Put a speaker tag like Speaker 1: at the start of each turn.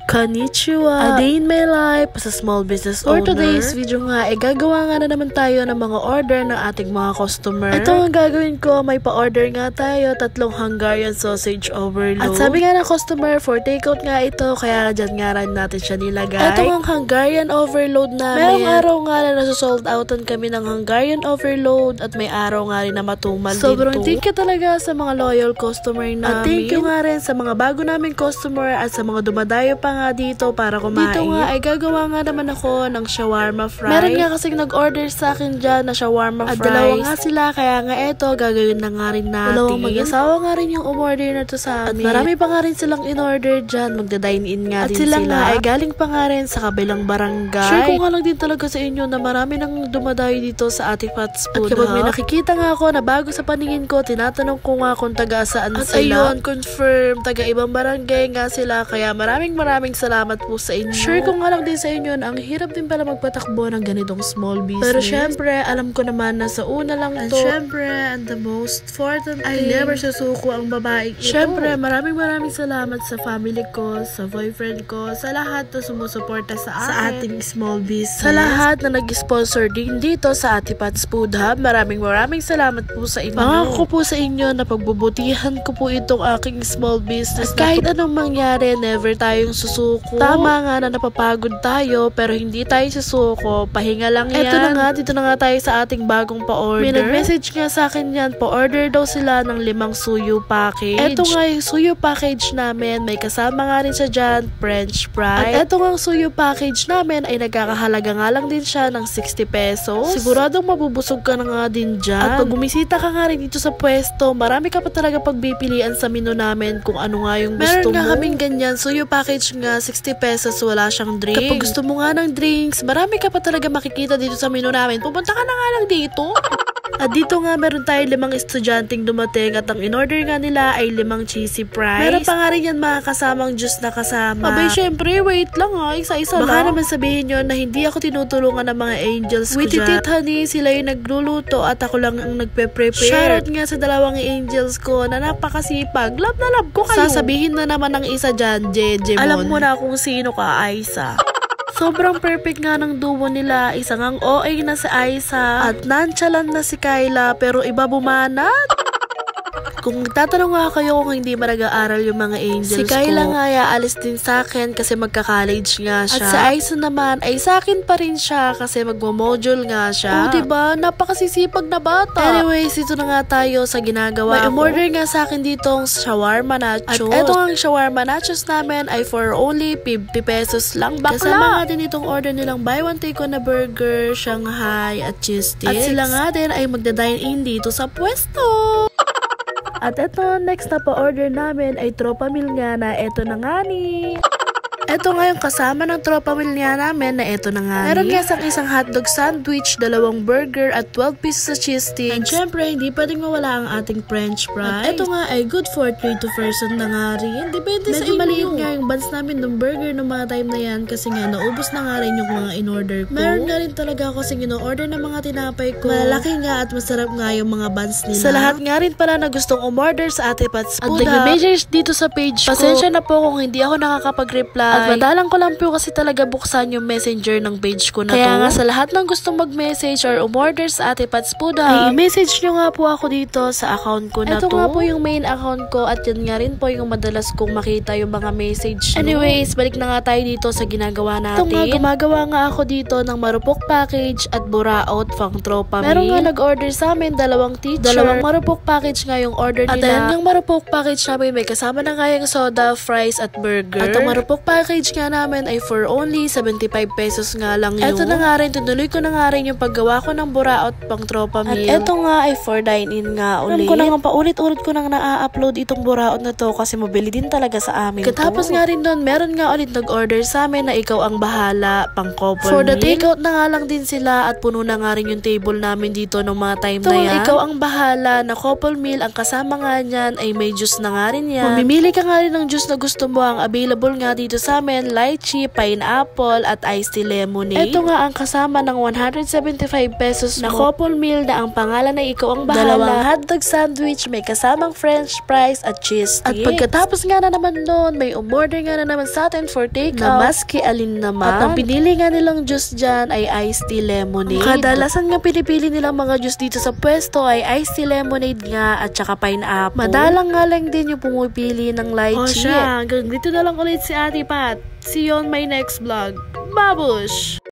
Speaker 1: Konnichiwa! A day in my life as a small business owner. For today's video nga, gagawa nga na naman tayo ng mga order ng ating mga customer. Ito ang gagawin ko, may pa-order nga tayo, 3 Hungarian sausage overload. At sabi nga ng customer, for takeout nga ito, kaya dyan nga rin natin siya nilagay. Ito ang Hungarian overload namin. Mayroong araw nga na nasa-sold outan kami ng Hungarian overload at may araw nga rin na matumal dito. Sobrang thank you talaga sa mga loyal customer namin. At thank you nga rin sa mga bago naming customer at sa mga dumadayo pa nga dito para kumain. Dito nga ay gagawa nga naman ako ng shawarma fries. Meron nga kasing nag-order sa akin dyan na shawarma fries. At dalawa nga sila, kaya nga eto, gagawin na nga rin natin. Dalawang mag-asawa nga rin yung umorder na to sa amin. At marami pa nga rin silang in-order dyan. Magda-dine-in nga at din sila. At sila nga ay galing pa nga rin sa kabilang barangay. Share ko nga lang din talaga sa inyo na marami nang dumadayo dito sa ating fast food. At kapag may nakikita nga ako na bago sa paningin ko, tinatanong ko nga kung taga-saan sila. At ayun, confirm, taga-ibang barangay nga sila. Kaya maraming salamat po sa inyo. Share ko nga lang din sa inyo na ang hirap din pala magpatakbo ng ganitong small business. Pero syempre, alam ko naman na sa una lang to. And syempre, and the most important thing, ay never susuko ang babae ito. Syempre, maraming salamat sa family ko, sa boyfriend ko, sa lahat na sumusuporta sa ating small business. Sa lahat na nag-sponsor din dito sa Ate Pat's Food Hub, maraming salamat po sa inyo. Pangako po sa inyo na pagbubutihan ko po itong aking small business. At kahit anong mangyari, never tayong susuko. Tama nga na napapagod tayo, pero hindi tayo susuko. Pahinga lang yan. Eto na nga, dito na nga tayo sa ating bagong pa-order. May nag-message nga sa akin yan, pa-order daw sila ng 5 suyo package. Eto nga yung suyo package namin, may kasama nga rin siya dyan, French fries. At eto nga suyo package namin ay nagkakahalaga nga lang din siya ng 60 pesos. Siguradong mabubusog ka na nga din dyan. At pag bumisita ka nga rin dito sa pwesto, marami ka pa talaga pagpipilian sa menu namin kung ano nga yung gusto mo. Meron nga kaming ganyan, suyo package nga 60 pesos, wala siyang drink. Kapag gusto mo nga ng drinks, marami ka pa talaga makikita dito sa menu namin. Pupunta ka na nga lang dito. At dito nga meron tayo 5 estudyanteng dumating at ang in-order nga nila ay 5 cheesy fries. Meron pa nga rin yan mga kasamang juice na kasama. Abay syempre, wait lang ha, isa-isa lang. Baka naman sabihin nyo na hindi ako tinutulungan ng mga angels ko dyan. Wait it honey, sila yung nagluluto at ako lang ang nagpe-prepare. Shoutout nga sa 2 angels ko na napakasipag. Love na love ko kayo. Sasabihin na naman ng isa dyan, Jejemon. Alam mo na kung sino ka, Aisa. Sobrang perfect nga ng duo nila. Isa ngang OA na si Aisa at nonchalant na si Kyla, pero iba bumanat. Kung tatanong nga kayo kung hindi ba nag-aaral yung mga angels ko, si Kyla nga aalis din sa akin kasi magka-college nga siya. At si Aisa naman ay sa akin pa rin siya kasi magmo-module nga siya. Diba? Napakasisipag na bata. Anyways, dito na nga tayo sa ginagawa ko. May umorder nga sa akin ditong shawarma nachos. At eto ang shawarma nachos namin ay for only 50 pesos lang. Bakla! Kasama nga din itong order nilang buy one take one na burger, Shanghai at cheese sticks. At sila nga din ay magda-dine-in dito sa pwesto. At eto, next na pa-order namin ay tropa meal nga na eto na nga ni. Eto nga yung kasama ng tropa meal nga namin na eto na nga. Meron nga isang hotdog sandwich, 2 burger at 12 pieces sa cheese sticks. And syempre, hindi pwedeng mawala ang ating french fries. At eto nga ay good for 3 to person na nga rin. Depende sa inyo. Maliit nga yung buns namin ng burger ng mga time na yan kasi nga naubos na nga rin yung mga in-order ko. Meron nga rin talaga ako kasing in-order ng mga tinapay ko. Malalaki nga at masarap nga yung mga buns nila. Sa lahat nga rin pala na gustong umorder sa Ate Pat's Food Hub at nag-message dito sa page ko. Pasensya na po kung hindi ako nakakapag-reply. At madalang ko lang po kasi talaga buksan yung messenger ng page ko na to. Kaya nga sa lahat ng gustong mag-message or umorder sa Ate Pat's Food Hub, ay i-message nyo nga po ako dito sa account ko na to. Ito nga po yung main account ko at yan nga rin po yung madalas kong makita yung mga message nyo. Anyways, balik na nga tayo dito sa ginagawa natin. Ito nga, gumagawa nga ako dito ng marupok package at buraot pang tropa meal. Meron nga nag-order sa amin 2 teacher. 2 marupok package nga yung order nila. At yan yung marupok package namin may kasama na nga yung soda, fries at burger. At ang marupok package nga namin ay for only 75 pesos nga lang yun. Eto na nga rin, tinuloy ko na nga rin yung paggawa ko ng buraot pang tropa meal. At eto nga ay for dine-in nga ulit. Alam ko na nga paulit-ulit ko nang na-upload itong buraot na to kasi mabili din talaga sa amin. Katapos nga rin doon, meron nga ulit nag-order sa amin na ikaw ang bahala pang couple for the takeout na nga lang din sila at puno na nga rin yung table namin dito ng mga time na yan. Ikaw ang bahala na couple meal, ang kasama nga niyan ay may juice na nga rin yan. Mamimili ka nga rin ng juice na gusto mo, ang available nga dito sa sa amin, lychee, pineapple, at iced tea lemonade. Ito nga ang kasama ng 175 pesos na couple meal na ang pangalan ay ikaw ang bahala. Dalawang hotdog sandwich, may kasamang french fries at cheese sticks. At pagkatapos nga na naman nun, may umorder nga na naman sa atin for take out na maski alin naman. At ang pinili nga nilang juice dyan ay iced tea lemonade. Kadalasan nga pinipili nilang mga juice dito sa pwesto ay iced tea lemonade nga at saka pineapple. Madalang nga lang din yung pumipili ng lychee. O siya, hanggang dito na lang ulit si Ate Pat. See you on my next vlog. Babush!